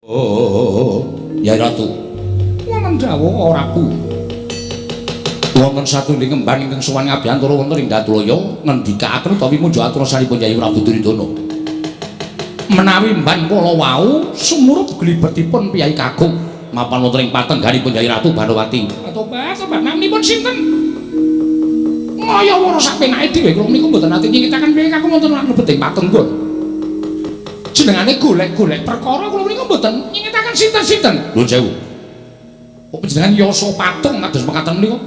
Oh, Nyai Ratu. Wonten dawuh ora Bu. Wonten satunggiling kembang ingkang sowan ngabiyantara wonten ing Datulaya ngendikaaken utawi muja atur sanipun Nyai Prabu Duryudana. Menawi mban kala wau sumurup glibetipun piyai kakung mapan wonten ing patengganipun Nyai Ratu Banowati. Tobat, naminipun sinten? Ngaya wara sak penake dhewe kula menika mboten nate nyingitaken piyai kakung wonten lebet ing patenggon. Jenengane golek-golek perkara kula menika mboten nyingitaken sinten-sinten. Nuwun sewu. Kok panjenengan yasa patung kados mekaten menika?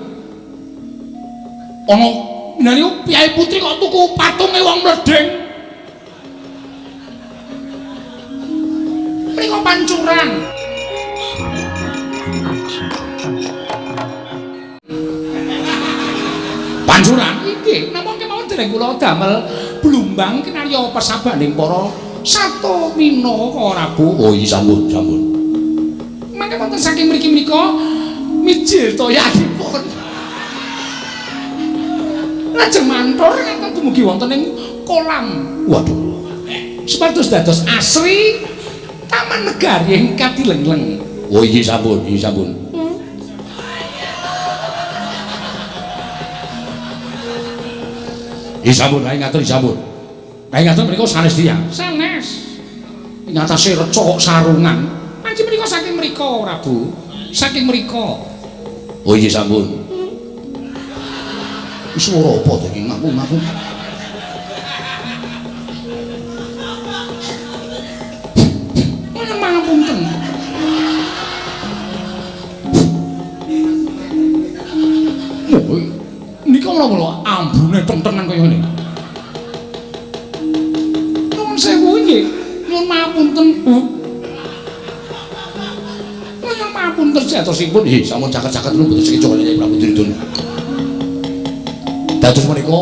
Ana menawi piyai putri kok tuku patunge wong mledeng. Menika pancuran. Pancuran iki namung kemawon dereng kula damel blumbang kinarya pesabaning para Sato Winaka ora Bu. Oh iya sampun, sampun. Mangke wonten saking mriki menika mijil toyanipun. Lajeng mantur ngaten dumugi wonten ing kolam. Waduh. Sepatus dados asri Taman Negari ing Katilengleng. Oh iya sampun, iya sampun. Iya sampun, ae ngatur sampun. Ae ngatur menika sanes tiyang. Sanes. Ing atase reca kok sarungan. Panci menika saking mrika ora Bu? Saking mrika. Oh iya sampun. Swara apa to iki ngaku-ngaku? Mangapunten. Oh, nika mula-mula ambune tentengan kaya ngene. Nuwun sewu nggih. Nyuwun mapunten, Bu. Nyuwun mapunten jatosipun. Nggih, sampun caket-caket niku mboten sekeco Nyai Prabu Duryudana. Dados menika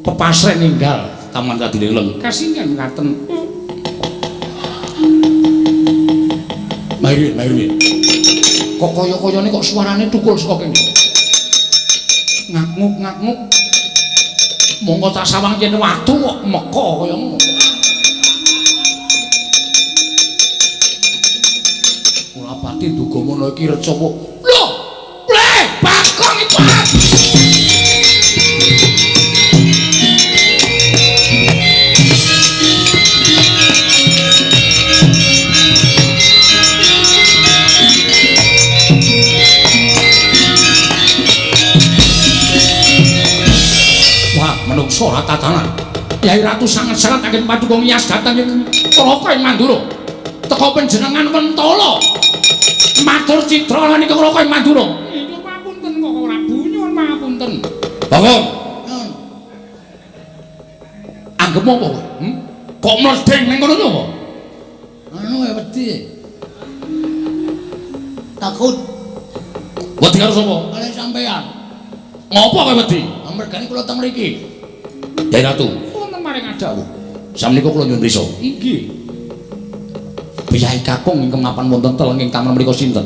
pepasreh ninggal Taman Katilengleng. Kasinggan ngaten. Mairi. Kok kaya-kayane kok suarane tukul saka kene. Ngak-nguk. Monggo tak sawang yen watu kok meka kaya ngono. Kula pati duga mono iki reca kok. Lho, Bagong iki. Menungso ora tatanan. Yai Ratu sangat-sangat anggen paduka ngiyas dhateng ing Traka ing Mandura. Teka panjenengan Mentala. Matur citra nika Traka ing Mandura. Nyuwun papunten kok ora Bu, nyuwun papunten. Bagong. Anggep apa kowe? Kok mledeng ning ngono apa? Anu wedi. Takut. Wedi karo sapa? Kali sampean. Ngopo kowe wedi? Amargane kula teng mriki. Yai Ratu, wonten maring adhawu. Samenika kula nyuwun prisa. Inggih. Piyai kakung ingkang mapan wonten teleng ing taman mriku sinten?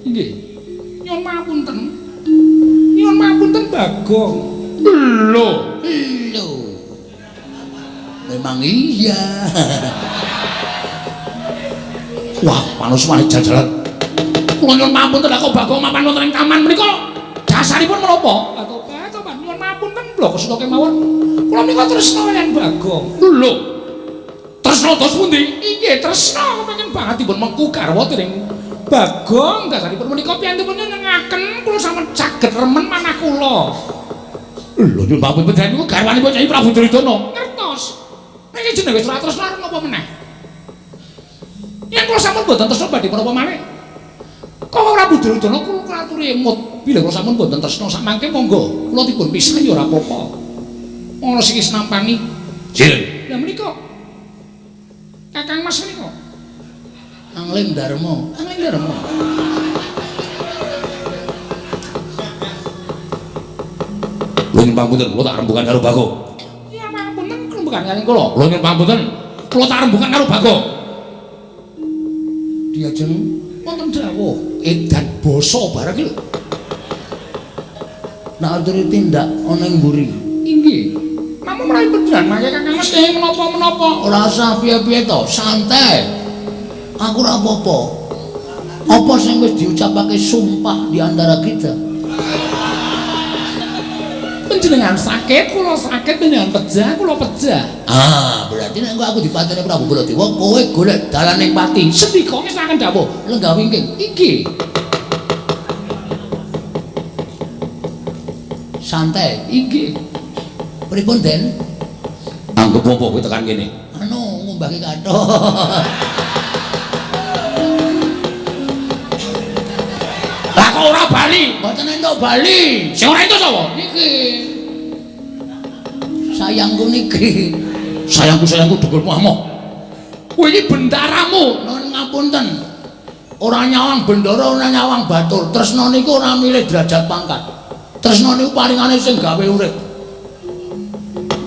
Inggih. Nyuwun mapunten. Nyuwun mapunten Bagong. Lho. Memang iya. Wah, manusane jajalan. Kula nyuwun mapunten kok Bagong mapan wonten ing taman mriku. Dasaripun menapa? Tobat nyuwun mapunten lho kesuta kemawon. Kula menika tresna kaliyan Bagong. Lho. Tresna dos pundi? Inggih, tresna kepengin bangetipun mengku garwa dening Bagong. Dasaripun menika piyantipun nyenengaken kula sampun saged remen manah kula. Lho nyuwun pamun panjenengan niku garwanipun Nyai Prabu Duryudana. Ngertos. Niki jenenge wis ora tresna napa meneh. Yen kula sampun boten tresna badhe menapa malih. Kok Prabu Duryudana kula aturi emut. Bila kula sampun boten tresna sak mangke monggo kula dipun pisah ya ora apa-apa. Ana sing wis nampani. Jil. Lah menika. Kakang Mas menika. Angling Darma. Lho nyuwun pamunten kula tak rembugan karo Bagong. Ya pamunten rembugan kali kula. Lho nyuwun pamunten kula tak rembugan karo Bagong. Diajeng wonten dawuh edan basa barang lho. Nek aturi tindak ana ing mburi. Inggih. Namun menawi panjenengan mangke Kakang Mas menapa-menapa ora usah piye-piye to, santai. Aku ora apa-apa. Apa sing wis diucapake sumpah di antara kita? Panjenengan sakit, kula sakit, panjenengan pejah, kula pejah. Ah, berarti nek aku dipateni Prabu Baladewa, kowe golek dalaning pati. Sendika ngesaken dawuh, Lenggah wingking. iki Santai. iki Pripun, Den? anggap apa kowe tekan kene? Anu ngumbake kathok. Lah kok ora bali? Mboten entuk bali. Sing ora itu sapa? Niki. Sayangku niki. Sayangku dengkulmu amoh. Kowe iki bendaramu. Nuwun ngapunten. Ora nyawang bendara, ora nyawang batur. Tresna niku ora milih derajat pangkat. Tresna niku paringane sing gawe urip.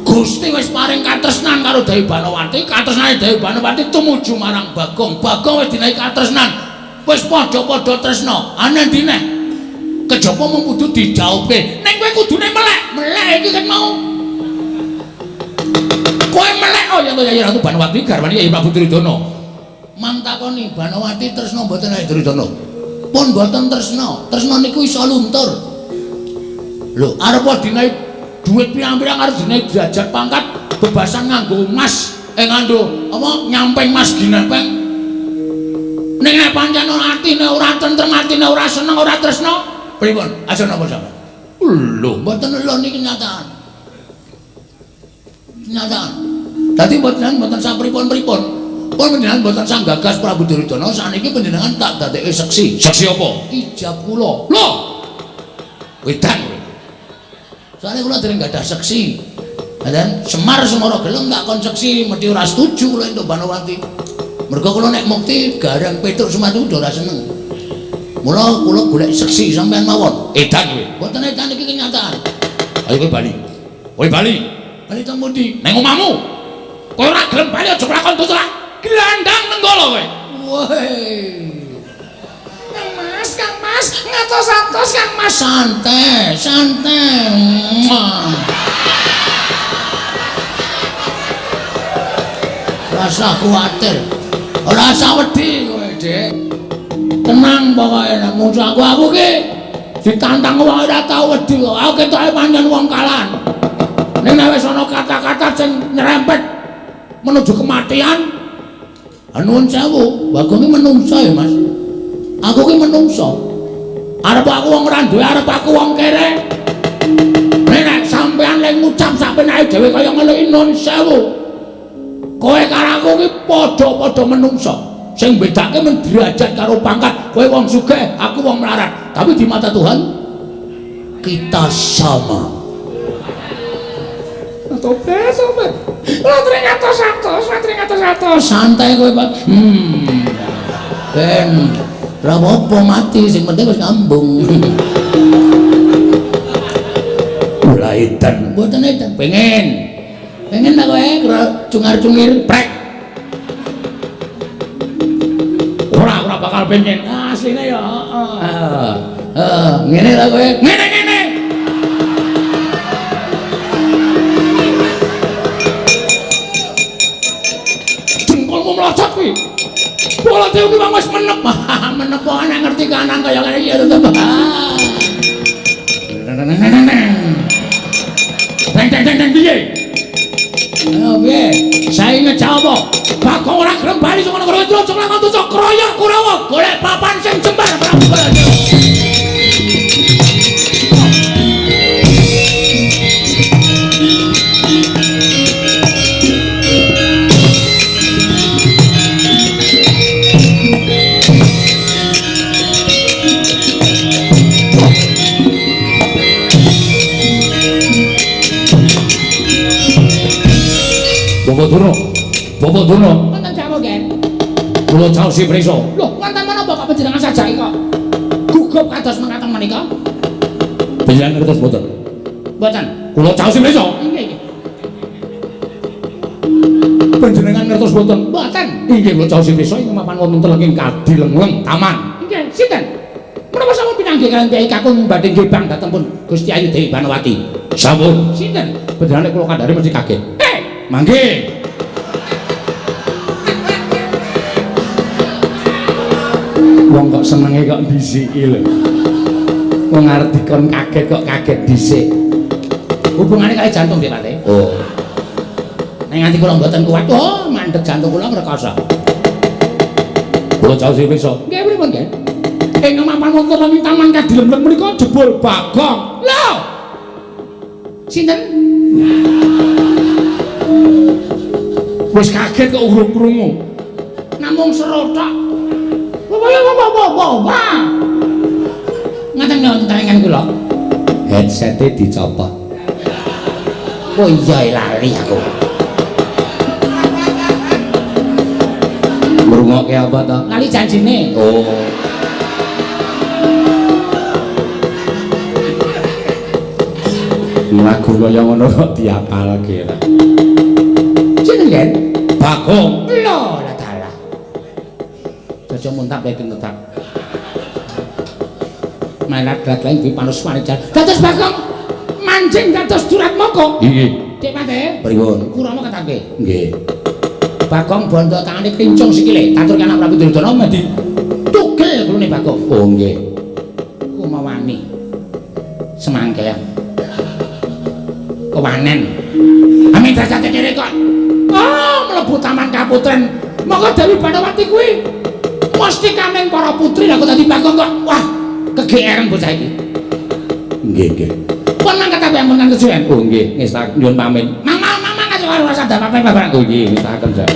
Gusti wis paring katresnan karo Dewi Banawati, katresnane Dewi Banawati tumuju marang Bagong. Bagong wis dinaik katresnan. Wis padha-padha tresna. Ana dine kejaba mung kudu dijawabke. Ning kowe kudune melek. Melek iki kan mau. Kowe melek oh ya Yayi Ratu Banawati garwane Yayi Prabu Duryudana. Mang takoni Banawati tresna mboten Yayi Duryudana. Pun mboten tresna. Tresna niku iso luntur. Lho, arep dinaik duit pirang-pirang arep dinaik derajat pangkat bebasan nganggo emas, nganggo apa nyamping mas ginepeng. Ning nek pancen atine ora tentrem, atine ora seneng, ora tresna, pripun? Aja napa sampean? Lho, mboten lho niki kenyataan. Kenyataan. Dadi mboten sapripun-pripun. Pun panjenengan mboten sang gagas Prabu Duryudana, saniki panjenengan tak dadekke seksi. Saksi apa? Ijab kula. Lho. Wedan kowe. Soalnya kula dereng gadah seksi. Dan Semar Semara gelem tak kon seksi, mesti ora setuju kula entuk Banawati. Mergo kula nek mukti garang Petruk Sumantri ora seneng. Mula kula golek seksi sampean mawon. Edan kowe. Mboten edan iki kenyataan. Ayo kowe bali. Kowe bali. Bali teng pundi? Nang omahmu. Kowe ora gelem bali aja kelakon tutur. Gelandang nenggala kowe. Woi. Kang Mas, ngatos-atos Kang Mas. Santai, santai. Rasa kuatir. Ora usah wedi kowe, Dik. Tenang pokoke nek musuh aku ki ditantang wae ora tau wedi kok. Aku ketoke pancen wong kalan. Ning nek wis ana kata-kata sing nyerempet menuju kematian, nuwun sewu, Bagong iki menungso ya, Mas. Aku ki menungso. Arep aku wong ora duwe, arep aku wong kere. Nek sampean lek ngucap sak penake dhewe kaya ngono iki nuwun sewu. Kowe karo aku ki padha-padha menungso. Sing bedake men derajat karo pangkat. Kowe wong sugih, aku wong melarat. Tapi di mata Tuhan kita sama. Tobat. Latri ngatos-atos. Santai kowe, Pak. Ben ora apa mati, sing penting wis ngambung. Ora edan, mboten edan. Pengen ta kowe cungar-cungir prek. Ora bakal pengen. Asline ya heeh. Ngene ta kowe? Ngene. Jengkolmu melocot kuwi. Bola dewe ki wis menep. Menep kok nek ngerti kanan kaya ngene iki ya tetep. Deng piye? Ayo piye? Sae ngejawab apa? Bagong ora gelem bali sing ngono karo itu aja lakon tutuk kroyok Kurawa golek papan sing jembar Prabu Baladewa. Bapak Dono. Wonten jamu nggih. Kula caosi prisa. Lho, wonten menapa kok panjenengan sajake kok gugup kados mekaten menika? Panjenengan ngertos mboten? Mboten. Kula caosi prisa. Nggih. Panjenengan ngertos mboten? Mboten. Inggih kula caosi prisa ing mapan wonten telenging Kadilengleng Taman. Nggih, sinten? Menapa sampun pinanggih kalian Kyai Kakung badhe ngebang dhateng pun Gusti Ayu Dewi Banawati? Sampun. Sinten? Panjenengan kula kandhane mesti kaget. Mangke. Wong kok senenge kok dhisiki lho. Wong arep dikon kaget kok kaget dhisik. Hubungane kali jantung Dik Pate. Oh. Nek nganti kula mboten kuat, oh mandeg jantung kula ngrekoso. Kula caos iso. Nggih pripun, Nggih? Ing mapan wonten ing taman kadilem menika jebul Bagong. Lho. Sinten? Wis kaget kok urung krungu. Namung serotok. Wah. Ngaten nontengan kula. Headsete dicopot. Oh iya lali aku. Ngrungokke apa to? Lali janjine. Oh. Lagu kaya ngono kok diapalke ra. Jenengan Bagong. lho lah dalah. Aja muntap lek tetap. Manat lat lain di panus manijan. Dados Bagong mancing dados durat moko. Nggih. Dik Pate. Pripun? Kurama ketake. Nggih. Bagong bondo tangane kincung sikile. Taturke anak Prabu Duryudana medi tugel kulune Bagong. Oh nggih. Ku mawani. Semangkean. Kewanen. Amin dajate kene kok. Oh, mlebu taman kaputren. Monggo Dewi Banawati kuwi. Mesti kameng para putri lha kok dadi Bagong kok. Wah, kegeeran bocah iki. Nggih, nggih. Pun mangkat apa ampun kang kesuwen. Oh nggih, ngesta nyuwun pamit. Mama karo rasa dapape bapak. Oh nggih, ngestaken sak.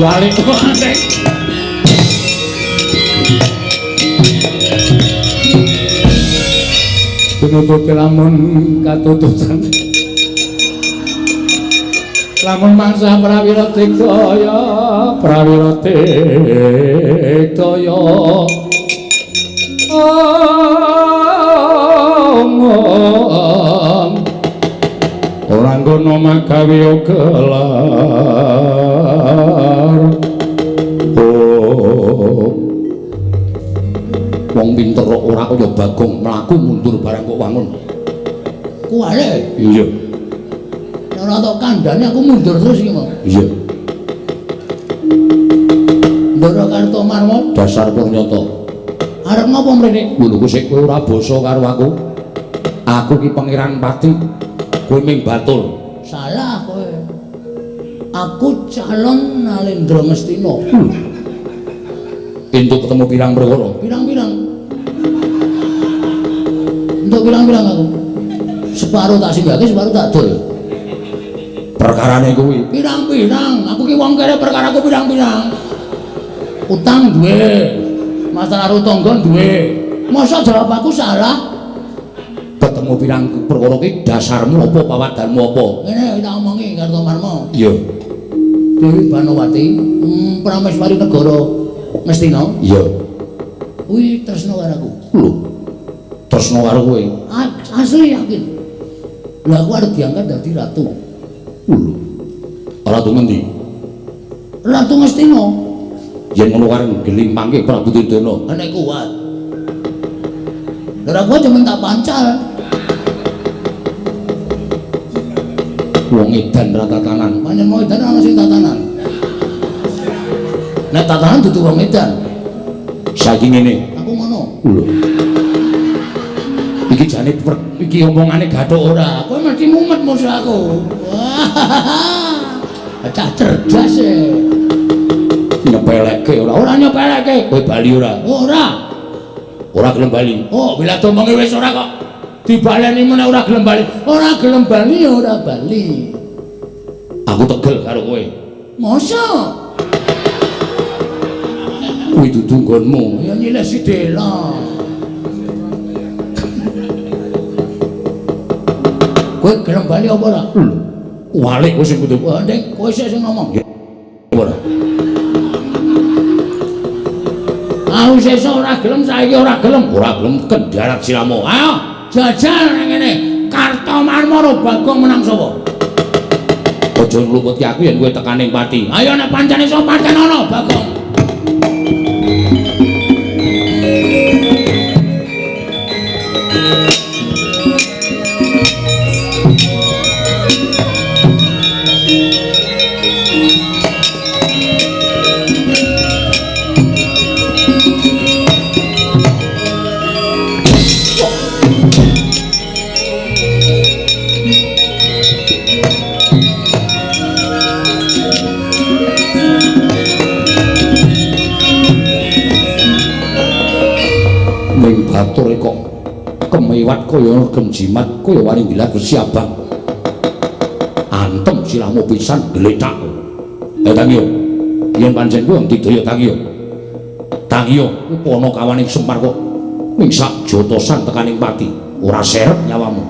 Wali kuandeng. Penutup lamun katututan. Lamun mangsa prawira tiktaya, prawira tiktaya. Ora ngono magawe gelar. Wong pinter ora kaya Bagong mlaku mundur barang kok wangun. Kuwale. Iya. Ora tok kandhane aku mundur terus iki mau. Iya. Ndara Kartomarma Dasar Purnyata. arep napa mrene? Lho ku sik kowe ora basa karo aku. Aku ki pangeran Pati. Kowe ming batul. Salah kowe. Aku calon Nalendra Ngastina. Entuk ketemu pirang perkara. Pirang-pirang. Untuk pirang-pirang aku. Separuh tak singgahke, separuh tak dol. Perkarane kuwi. Pirang-pirang. Aku ki wong kere perkaraku pirang-pirang. Utang duwe. Masalah rutangga duwe. Masa jawab aku salah? Ketemu pirang perkara ki dasarmu apa pawadanmu apa? Ngene tak omongi Kartomarma. Iya. Dewi Banawati, Prameswari negara Ngastina. Iya. Kuwi tresno karo aku. Lho. Tresno karo kowe. Asli yakin. Lah aku arep diangkat dadi ratu. Lho. Ratu ngendi? Ratu Ngastina. Yen ngono kareng gelimpangke Prabu Duryudana. Nek kuat. Lah aku cuma tak pancal. Wong edan ra tatanan. Pancen mau edan ana sing tatanan. Nek tatanan dudu wong edan. Saiki ngene. Aku ngono. Lho. Iki jane iki omongane gathuk ora. Kowe mesti mumet musuh aku. Wah. Cah cerdas e. Nyepelekke ora. Ora nyepelekke. Kowe bali ora? Ora. Ora gelem bali. Oh, bila domonge wis ora kok. Dibaleni meneh ora gelem bali. Ora gelem bali ya ora bali. Aku tegel karo kowe. Masa? Kuwi dudu nggonmu. Ya nyileh si Dela. kowe gelem bali apa ora? Walik kowe sing kudu. Ndek, kowe sing ngomong. Ora. Aku sesuk ora gelem, saiki ora gelem. Ora gelem kendarat siramu. Ayo, jajal nang kene. Kartomarmara Bagong menang sapa? Aja ngluputke aku yen kowe tekaning pati. Ayo nek pancene sapa pancen ana Bagong. Batur kok kemewat kaya genjimat kaya wani dilat Gusti Abang. Antem siramu pisan gletak. Tangyo. Yen pancen kuwi didaya Tangyo. Tangyo kuwi pono kawaning Semar kok mingsak jotosan tekaning pati. Ora seret nyawamu.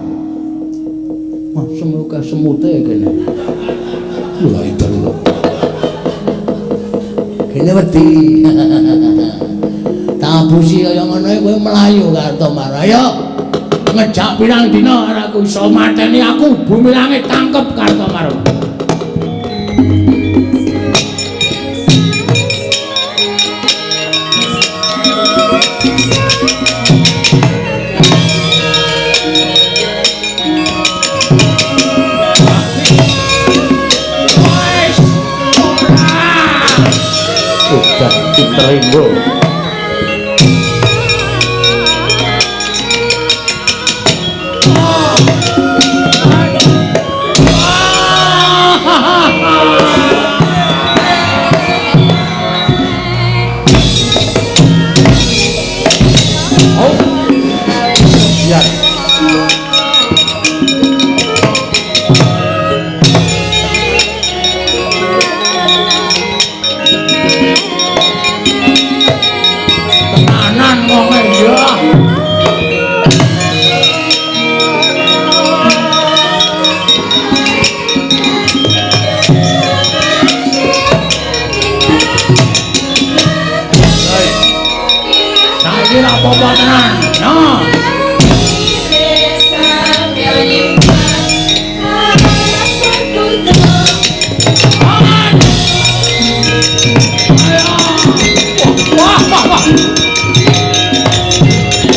Wah, semoga semute kene. Lha itu lho. Kene wedi. Tabusi kaya ngono kowe mlayu Kartomar. Ayo ngejak pirang dina ora aku iso mateni aku bumi langit tangkep Kartomar. Udah diterenggo. Apa tenan? No.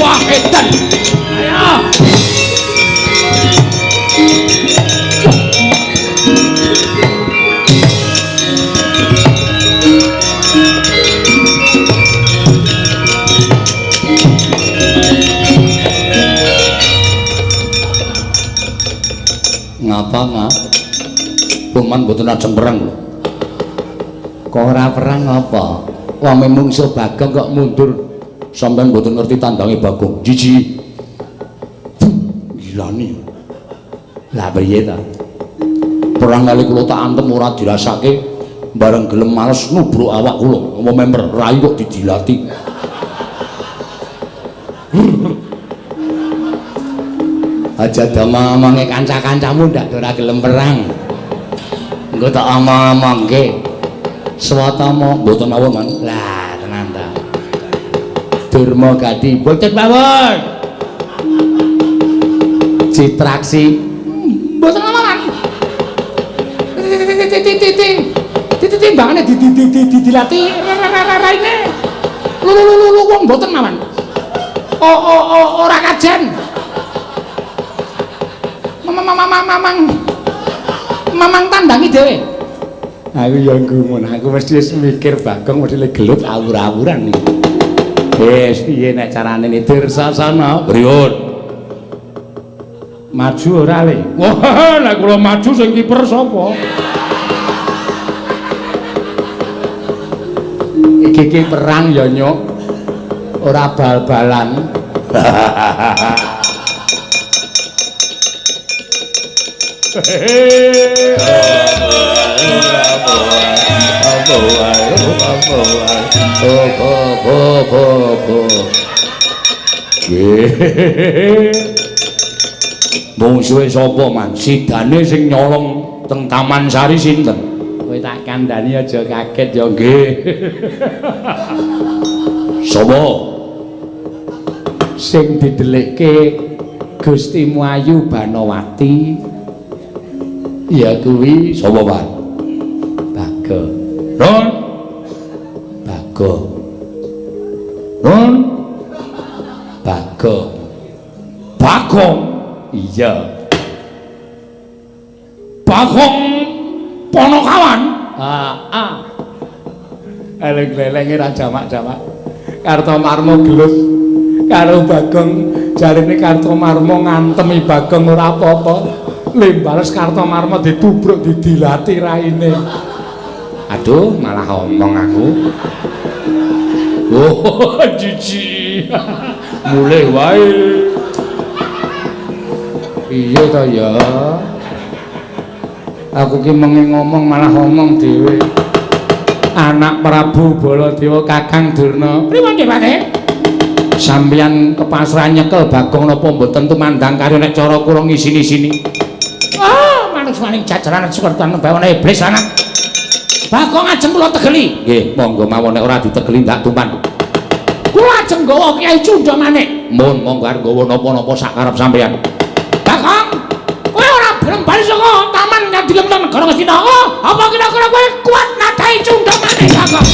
Wah, edan. Ayo. Ngapa nga? Puman mboten ajeng perang lho. Kok ora perang apa? Wong mungsuh Bagong kok mundur. Sampeyan mboten ngerti tandange Bagong. Jiji. Gilani. Lah piye ta? Perang kali kula tak antem ora dirasake bareng gelem males nubruk awak kula. Apa member rai kok didilati. Aja domong-omonge kanca-kancamu ndak ora gelem perang. Engko tak omong-omongke. Swatama Mboten mawon, Man. lah tenan ta. Durma Gati boten mawon. Citraksi Mboten mawon. Timbangane dilati raine. Lu wong mboten mawon. Ora kajen. Mamang tandangi dhewe. Aku ya gumun, aku mesti mikir Bagong mesti gelut awur-awuran iki. Wis piye nek carane nitir sasana? Pripun? Maju ora le? Wah, nek kula maju sing kiper sapa? Iki perang ya nyuk. Ora bal-balan. Mungsuhe sapa man? Sidane sing nyolong teng Taman Sari sinten? Kowe tak kandhani aja kaget ya nggih. Sapa? Sing didelikke Gusti Muayu Banowati. Ya kuwi Sapa, Pak? Baga. Ron. Baga. Ron. Baga. Bagong. Iya. Bagong Ponokawan. Eleng-elenge ra jamak-jamak. Kartomarmo gelut karo Bagong, jarine Kartomarmo ngantemi Bagong ora apa-apa. Lembales Kartomarmo ditubruk didilati raine. Aduh, malah omong aku. Oh, jiji. Mulai wae. Iya to ya. Aku ki mengi ngomong malah ngomong dhewe. Anak Prabu Baladewa Kakang Durna. Pripun nggih, Pak? Sampeyan kepasrahan nyekel Bagong napa mboten tumandang karo nek cara kula ngisini-sini. Ah, manus maning jajaran sepertan bawana iblis anak. Bagong ajeng kula tegeli. Nggih, monggo mawon nek ora ditegeli ndak tuman. Kula ajeng nggawa Kyai Cunda Manik. Mun monggo arep nggawa napa-napa sak karep sampeyan. Bagong, kowe ora gelem bali saka taman kang dilem negara Ngastina. Apa kira-kira kowe kuat nadahi Cunda Manik, Bagong?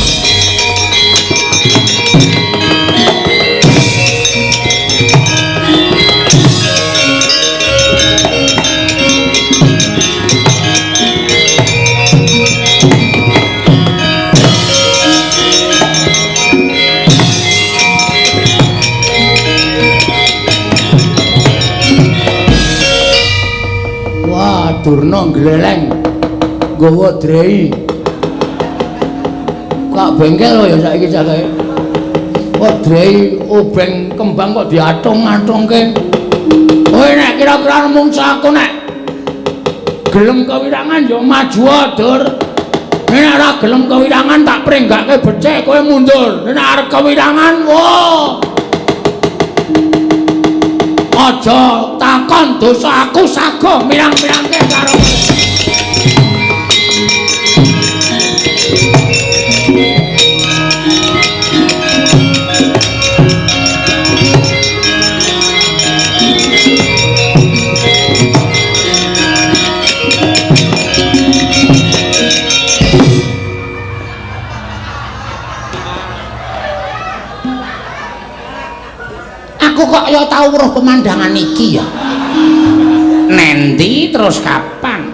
Durna gleleng nggawa drei kok bengkel ya saiki jake kok drei obeng kembang kok diatung-atungke kowe nek kira-kira mung aku nek gelem kewirangan ya maju dur nek ora gelem kewirangan tak prenggake becik kowe mundur nek arep kewirangan wo aja takon dosa aku sago mirang-mirangke karo Aku kok ya tau weruh pemandangan iki ya. Nendi terus kapan?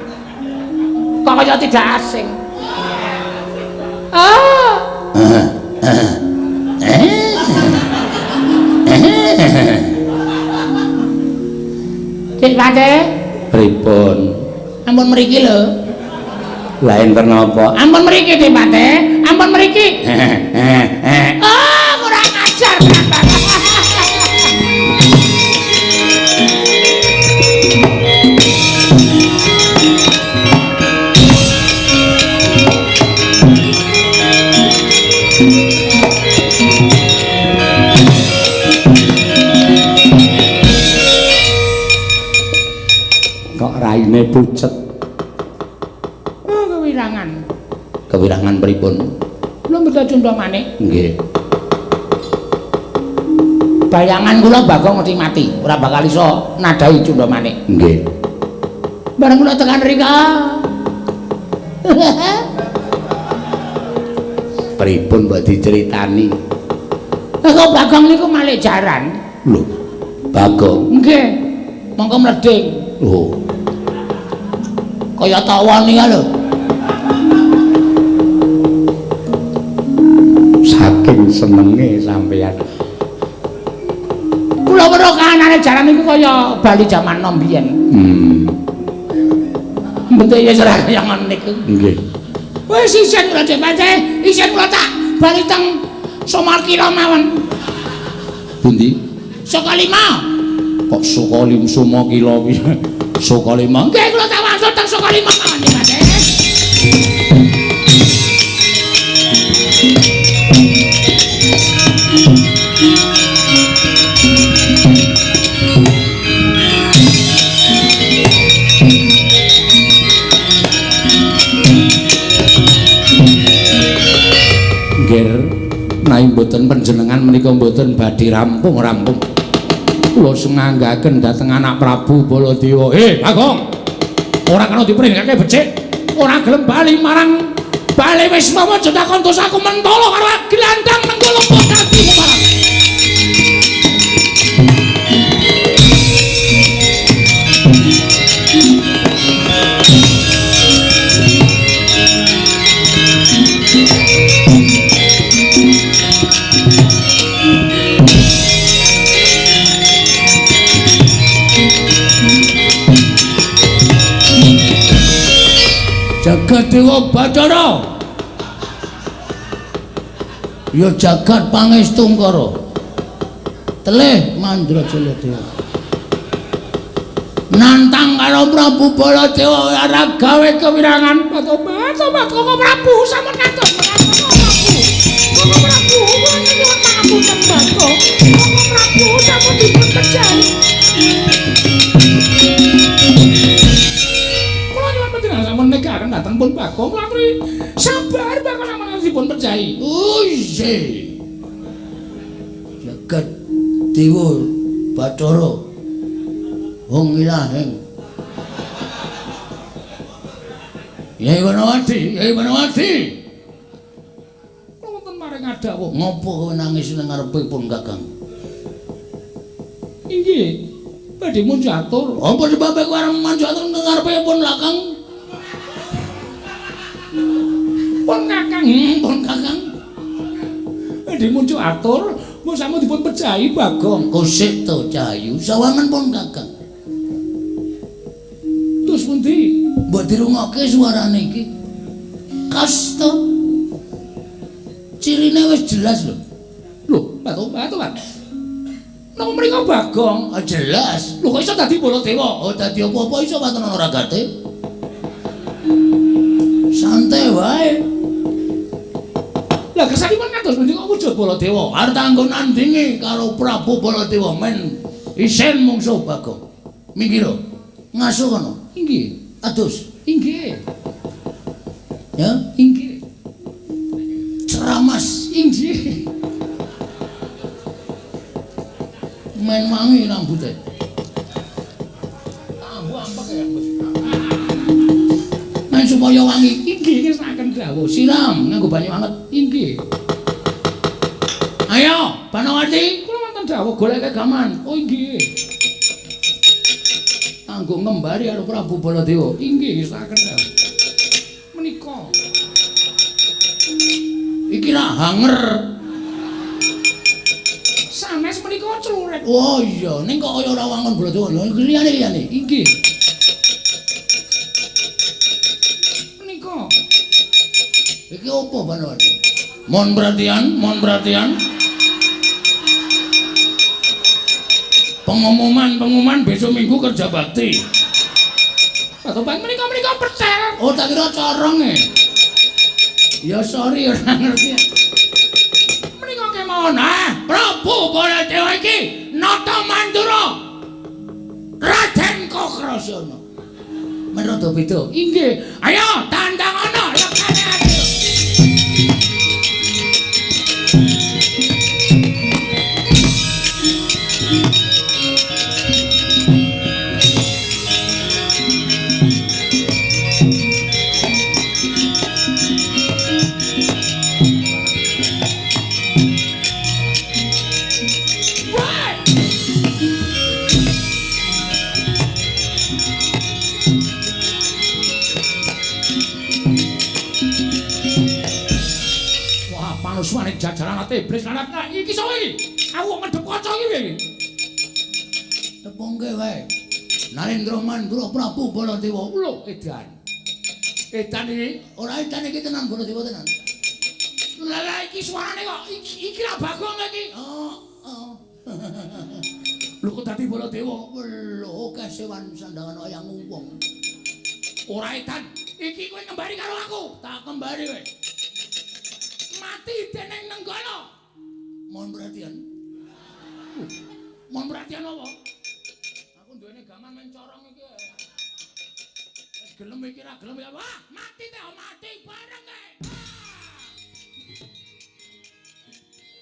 Kok kaya tidak asing. Cik Pate, Pripun? ampun mriki lho. Lah enten napa? Ampun mriki, Cik Pate. Ampun mriki. Oh, kurang ajar. Raine pucet. Oh, kewirangan. Kewirangan pripun? Kula mboten Cunda Manik. Nggih. Bayangan kula Bagong mesti mati, ora bakal iso nadahi Cunda Manik. Nggih. Bareng kula tekan rika. Pripun mbok diceritani? Kok Bagong niku malih jaran. Lho, Bagong. Nggih. Mongko mleding. Oh. Kaya tawani lho. Saking senenge sampeyan. Kula weruh kahanane jaran niku kaya bali jaman nom biyen. Bentuk ya ora kaya ngono niku. Nggih. Wis isin kula Pate, isin kula tak bali teng Somalkila mawon. Pundi? Sokalima. Kok Sukalim Sumakila piye? Sukalima. Nggih kula tak wangsul teng Sokalima mawon Pate. menawi mboten panjenengan menika mboten badhe rampung-rampung. Kula senganggaken dhateng anak Prabu Baladewa. Bagong. Ora kena dipringake becik. Ora gelem bali marang bali wis mawa takon tos aku mentolo karo glandang mengko kok dadi marang. Jagat Dewa Bathara ya jagat pangestungkara telih Mandrajaya Dewa nantang karo Prabu Baladewa ora gawe kewirangan Tobat kok Prabu sampun ngatos Prabu Prabu nyuwun pangapunten Bathara kok Prabu sampun dipun pejani Negaken dateng pun Bagong latri sabar Bagong sampeyan dipun percaya. Uise. Jagat Dewa Bathara wong ilahing. Yai Wanawati. Wonten maring adawuh. Ngopo kowe nangis nang ngarepipun Kakang? Inggih. Badhe mun jatur. Apa sebabe kowe arep manjatur nang ngarepipun Kakang? Pun Kakang. Badhe muncul atur, mun sampun dipun pejahi Bagong. Kosik to Cahayu, sawangan pun Kakang. Terus pundi? Mbok dirungokke suarane iki. Kasta. Cirine wis jelas lho. Lho, batu. Napa mriko Bagong? Jelas. Lho kok iso dadi Baladewa? Oh, dadi apa-apa iso wonten ana ragate. Santai wae. Lah kesanipun kados pundi kok wujud Baladewa? Arep anggo nandingi karo Prabu Baladewa men isen mungsuh Bagong. Minggiro. Ngasuh kono. Inggih. Adus. Inggih. Ya, Inggih. Ceramas. Inggih. Men wangi rambute. Ampak ya. Men supaya wangi. Inggih ngersakaken dawuh. Siram nganggo banyu anget. Inggih. Ayo, Banawati. Kula wonten dawuh goleke gaman. Oh inggih. Anggo ngembari karo Prabu Baladewa. Inggih ngersakaken dawuh. Menika. Iki ra hanger. Sanes menika cluret. Oh iya, ning kok kaya ora wangun Baladewa. Lha liyane. Inggih. Menika. Iki opo Banawati? Mohon perhatian. Pengumuman besok minggu kerja bakti. Patoban menika pertel. Oh, tak kira corong e. Ya sorry ora ngerti. Menika kemawon. Prabu Baladewa iki nata mandura. Raden Kokrasana. Menurut beda. Inggih. Ayo tandangana lekane ati. Suwane jajaran ate iblis lanat iki sapa iki? Aku ngedhep kaca iki piye iki? Tepungke wae. Narendra Mandura Prabu Baladewa. Lho, edan. Edan iki Ora edan iki tenan Baladewa tenan. Lah iki suarane kok iki ra Bagong iki. Oh. Lho kok dadi Baladewa? Lho kesewan sandangan wayang wong. Ora edan. Iki kowe ngembari karo aku. Tak kembari wae. Mati dening nenggala. Mohon perhatian. Mohon perhatian apa? Aku duwene gaman mencorong iki. Wis gelem iki ra gelem ya. Wah, mati teh mati bareng